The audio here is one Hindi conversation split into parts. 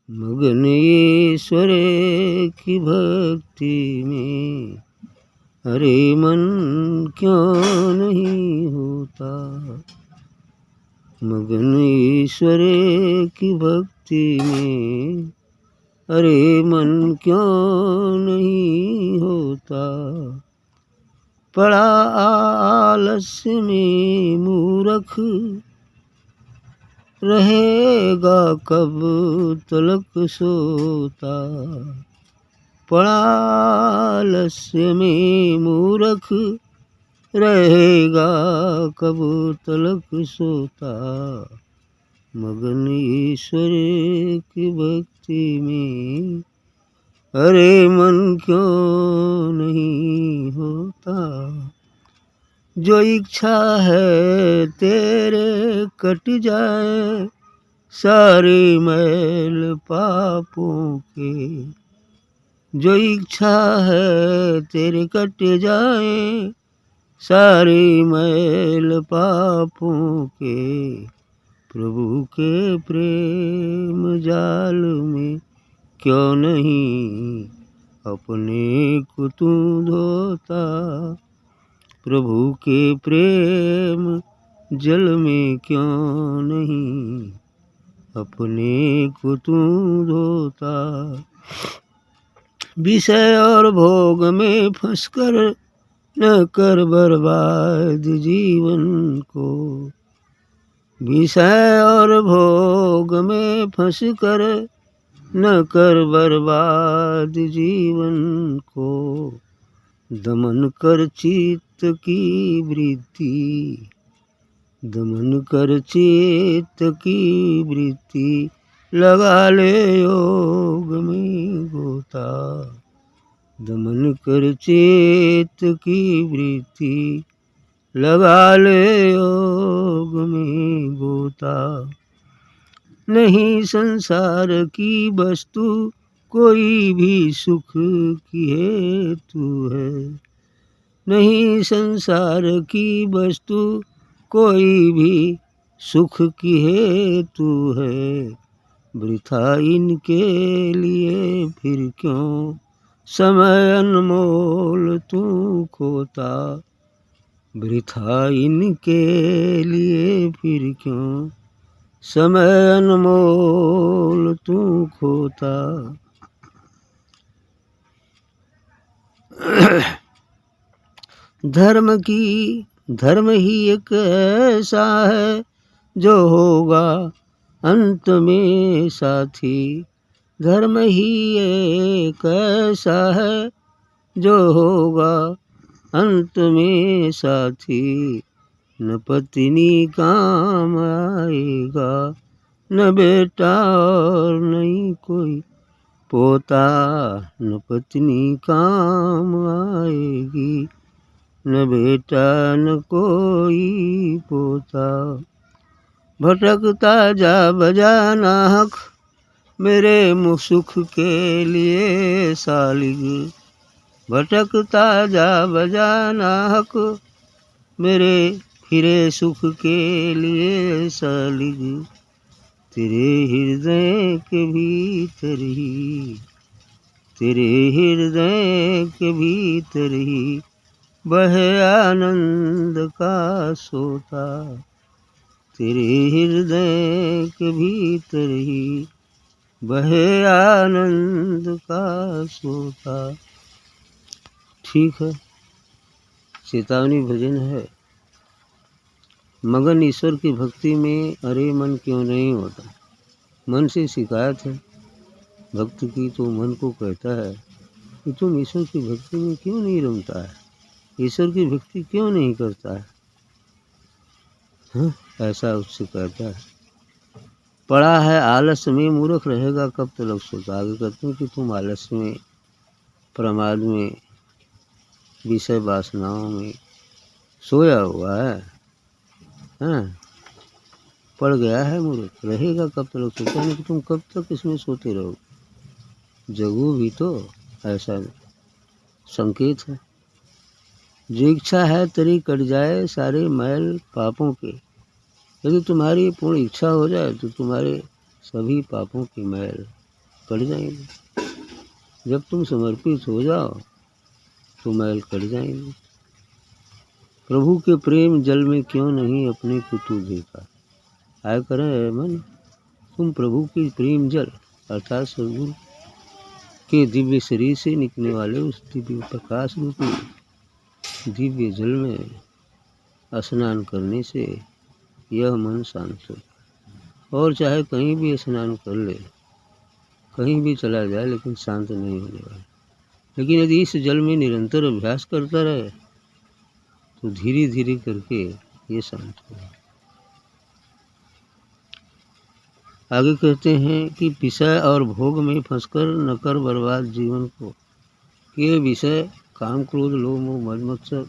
मगन ईश्वर की भक्ति में, अरे मन क्यों नहीं होता। मगन ईश्वर की भक्ति में, अरे मन क्यों नहीं होता। पड़ा आलस्य में मूर्ख, रहेगा कब तलक सोता। पड़ा आलस्य में मूर्ख, रहेगा कब तलक सोता। मगन ईश्वर की भक्ति में, अरे मन क्यों नहीं होता। जो इच्छा है तेरे कट जाए, सारे मैल पापों के। जो इच्छा है तेरे कट जाए, सारे मैल पापों के। प्रभु के प्रेम जाल में क्यों नहीं अपने को तू धोता। प्रभु के प्रेम जल में क्यों नहीं अपने को तू धोता। विषय और भोग में फंसकर न कर बर्बाद जीवन को। विषय और भोग में फंसकर न कर बर्बाद जीवन को। दमन कर चित्त की वृत्ति, दमन कर चित्त की वृत्ति। लगा ले योग में गोता। दमन कर चित्त की वृत्ति, लगा ले योग में गोता। नहीं संसार की वस्तु कोई भी सुख की हेतु है। नहीं संसार की वस्तु कोई भी सुख की हेतु है। वृथा इनके लिए फिर क्यों समय अनमोल तू खोता। वृथा इनके लिए फिर क्यों समय अनमोल तू खोता। धर्म ही एक ऐसा है जो होगा अंत में साथी। धर्म ही एक ऐसा है जो होगा अंत में साथी। न पत्नी काम आएगा, न बेटा और नहीं कोई पोता। न पत्नी काम आएगी, न बेटा न कोई पोता। भटकता जा बजाना हक, मेरे मुख सुख के लिए सालिग। भटकता जा बजाना हक, मेरे फिरे सुख के लिए सालिग। तेरे हृदय के भीतर ही, तेरे हृदय के भीतर ही बहे आनंद का सोता। तेरे हृदय के भीतर ही बहे आनंद का सोता। ठीक है, चेतावनी भजन है। मगन ईश्वर की भक्ति में अरे मन क्यों नहीं होता। मन से शिकायत है भक्त की, तो मन को कहता है कि तुम ईश्वर की भक्ति में क्यों नहीं रमता है, ईश्वर की भक्ति क्यों नहीं करता है। हाँ, ऐसा उससे कहता है। पड़ा है आलस्य में मूर्ख, रहेगा कब तलक सोता। आगे कहते हैं कि तुम आलस्य में, प्रमाद में, विषय वासनाओं में सोया हुआ है। हाँ, पड़ गया है मूर्ख, रहेगा कब तलक सोता। नहीं कि तुम कब तक इसमें सोते रहो, जगो भी तो। ऐसा संकेत है। जो इच्छा है तेरी कट जाए, सारे मैल पापों के। यदि तुम्हारी पूर्ण इच्छा हो जाए तो तुम्हारे सभी पापों की मैल कट जाएंगे। जब तुम समर्पित हो जाओ तो मैल कट जाएंगे। प्रभु के प्रेम जल में क्यों नहीं अपने को तू देखा। आया करे मन, तुम प्रभु की प्रेम जल अर्थात सद्गुरु के दिव्य शरीर से निकलने वाले उस दिव्य प्रकाश रूपी दिव्य जल में स्नान करने से यह मन शांत हो। और चाहे कहीं भी स्नान कर ले, कहीं भी चला जाए, लेकिन शांत नहीं होने वाला। लेकिन यदि इस जल में निरंतर अभ्यास करता रहे तो धीरे धीरे करके ये शांत होगा। आगे कहते हैं कि विषय और भोग में फंसकर न कर बर्बाद जीवन को। ये विषय काम क्रोध लोभ मोह मद मत्सर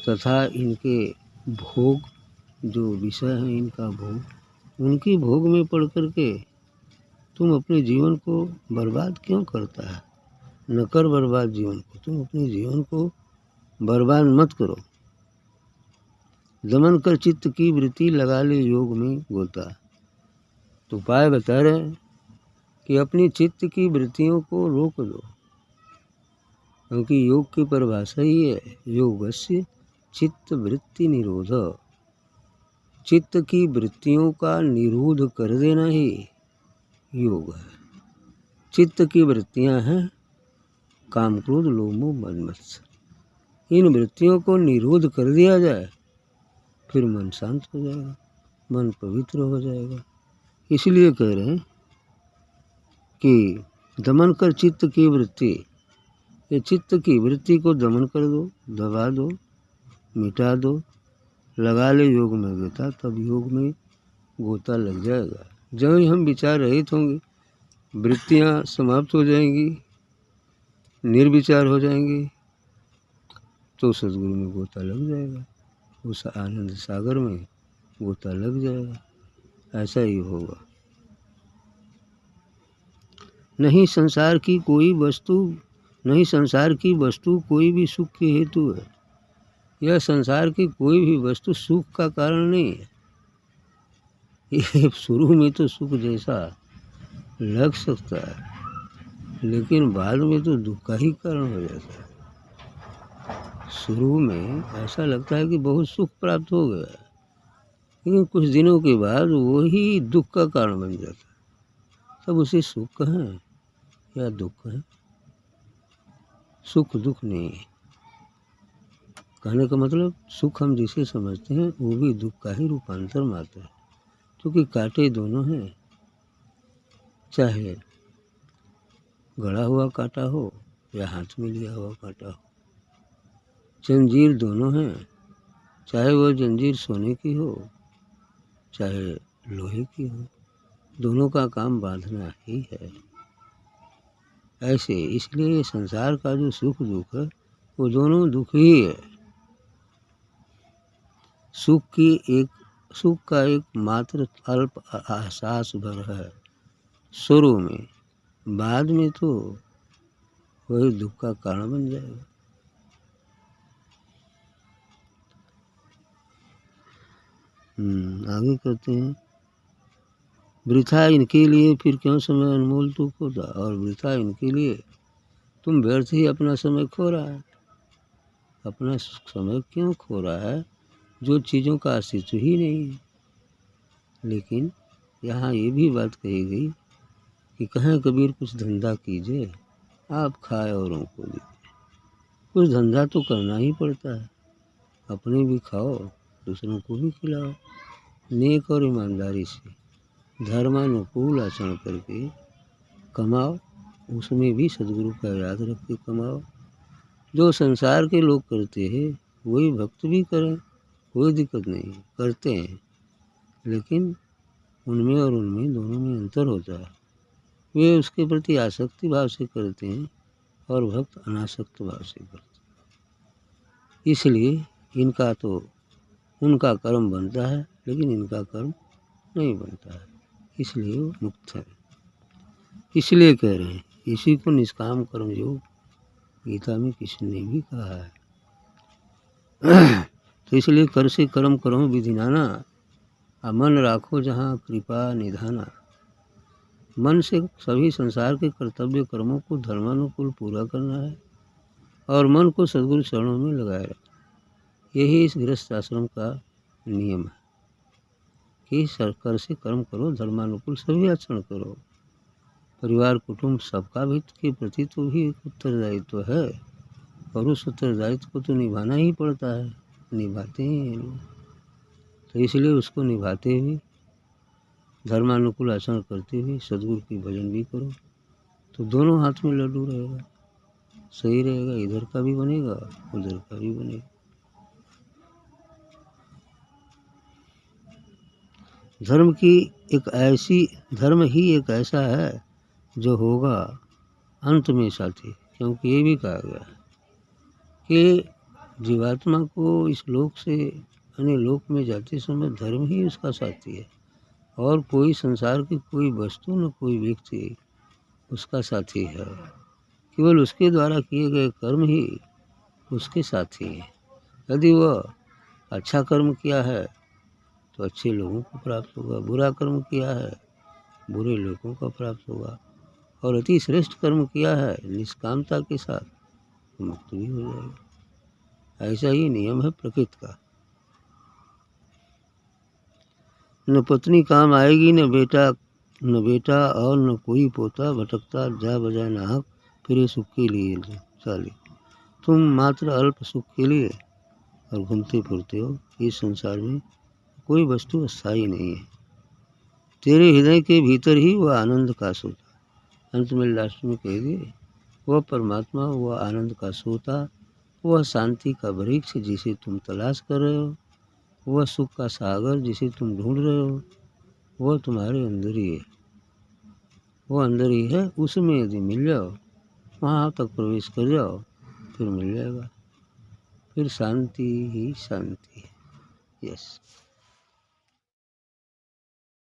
तथा इनके भोग, जो विषय हैं इनका भोग, उनकी भोग में पड़ करके तुम अपने जीवन को बर्बाद क्यों करता है। न कर बर्बाद जीवन को, तुम अपने जीवन को बर्बाद मत करो। दमन कर चित्त की वृत्ति लगा ले योग में गोता। तो उपाय बता रहे हैं कि अपनी चित्त की वृत्तियों को रोक दो, क्योंकि योग की परिभाषा ही है योगस्य चित्त वृत्ति निरोध। चित्त की वृत्तियों का निरोध कर देना ही योग है। चित्त की वृत्तियां हैं काम क्रोध लोभ मोह मद मत्सर। इन वृत्तियों को निरोध कर दिया जाए फिर मन शांत हो जाएगा, मन पवित्र हो जाएगा। इसलिए कह रहे हैं कि दमन कर चित्त की वृत्ति, ये चित्त की वृत्ति को दमन कर दो, दबा दो, मिटा दो, लगा ले योग में गोता। तब योग में गोता लग जाएगा। जब ही हम विचार रहित होंगे, वृत्तियाँ समाप्त हो जाएंगी, निर्विचार हो जाएंगे, तो सद्गुरु में गोता लग जाएगा, उस आनंद सागर में गोता लग जाएगा। ऐसा ही होगा। नहीं संसार की कोई वस्तु, नहीं संसार की वस्तु कोई भी सुख के हेतु है। यह संसार की कोई भी वस्तु सुख का कारण नहीं है। ये शुरू में तो सुख जैसा लग सकता है, लेकिन बाद में तो दुख का ही कारण हो जाता है। शुरू में ऐसा लगता है कि बहुत सुख प्राप्त हो गया, लेकिन कुछ दिनों के बाद वही दुख का कारण बन जाता है। तब उसे सुख कहें या दुख कहें। सुख दुख नहीं है। कहने का मतलब सुख हम जिसे समझते हैं वो भी दुख का ही रूपांतर मात्र है, क्योंकि कांटे दोनों हैं। चाहे गड़ा हुआ कांटा हो या हाथ में लिया हुआ कांटा हो, जंजीर दोनों हैं। चाहे वह जंजीर सोने की हो चाहे लोहे की हो, दोनों का काम बांधना ही है। ऐसे इसलिए संसार का जो सुख दुख है वो दोनों दुख ही है। सुख का एक मात्र अल्प एहसास भर है शुरू में, बाद में तो वही दुख का कारण बन जाएगा। आगे कहते हैं वृथा इनके लिए फिर क्यों समय अनमोल तू खोदा। और वृथा इनके लिए तुम व्यर्थ ही अपना समय खो रहा है। अपना समय क्यों खो रहा है जो चीज़ों का अस्तित्व ही नहीं है। लेकिन यहाँ ये भी बात कही गई कि कहें कबीर कुछ धंधा कीजिए, आप खाए औरों को दीजिए। कुछ धंधा तो करना ही पड़ता है, अपने भी खाओ दूसरों को भी खिलाओ। नेक और ईमानदारी से धर्मानुकूल आचरण करके कमाओ, उसमें भी सद्गुरु का याद रख के कमाओ। जो संसार के लोग करते हैं वही भक्त भी करें, कोई दिक्कत नहीं, करते हैं, लेकिन उनमें और उनमें दोनों में अंतर होता है। वे उसके प्रति आसक्ति भाव से करते हैं और भक्त अनासक्त भाव से करते हैं। इसलिए इनका तो उनका कर्म बनता है, लेकिन इनका कर्म नहीं बनता है, इसलिए वो मुक्त है। इसलिए कह रहे हैं इसी को निष्काम कर्म योग गीता में किसी ने भी कहा है। तो इसलिए कर से कर्म करो विधि नाना, मन राखो जहाँ कृपा निधाना। मन से सभी संसार के कर्तव्य कर्मों को धर्मानुकूल पूरा करना है और मन को सद्गुरु चरणों में लगाए रखना। यही इस गृहस्थ आश्रम का नियम है कि सरकार से कर्म करो, धर्मानुकूल सभी आचरण करो। परिवार कुटुंब सबका भी के प्रति तो भी एक उत्तरदायित्व है और उस उत्तरदायित्व को तो निभाना ही पड़ता है, निभाते ही हैं लोग। तो इसलिए उसको निभाते हुए धर्मानुकूल आचरण करते हुए सद्गुरु की भजन भी करो, तो दोनों हाथ में लड्डू रहेगा, सही रहेगा। इधर का भी बनेगा, उधर का भी बनेगा। धर्म ही एक ऐसा है जो होगा अंत में साथी, क्योंकि ये भी कहा गया है कि जीवात्मा को इस लोक से अन्य लोक में जाते समय धर्म ही उसका साथी है और कोई संसार की कोई वस्तु न कोई व्यक्ति उसका साथी है। केवल उसके द्वारा किए गए कर्म ही उसके साथी हैं। यदि वह अच्छा कर्म किया है तो अच्छे लोगों को प्राप्त होगा, बुरा कर्म किया है बुरे लोगों को प्राप्त होगा, और अति श्रेष्ठ कर्म किया है निष्कामता के साथ तो मुक्त भी हो जाएगा। ऐसा ही नियम है प्रकृति का। न पत्नी काम आएगी, न बेटा और न कोई पोता, भटकता जा बजा नाहक फिरे सुख के लिए साली। तुम मात्र अल्प सुख के लिए और घूमते फिरते हो। इस संसार में कोई वस्तु अस्थायी नहीं है। तेरे हृदय के भीतर ही वह आनंद का सोता। अंत में लास्ट में कह दिए, वह परमात्मा, वह आनंद का सोता, वह शांति का वृक्ष जिसे तुम तलाश कर रहे हो, वह सुख का सागर जिसे तुम ढूंढ रहे हो, वह तुम्हारे अंदर ही है। वो अंदर ही है। उसमें यदि मिल जाओ, वहाँ तक प्रवेश कर जाओ, फिर मिल जाएगा। फिर शांति ही शांति है। यस।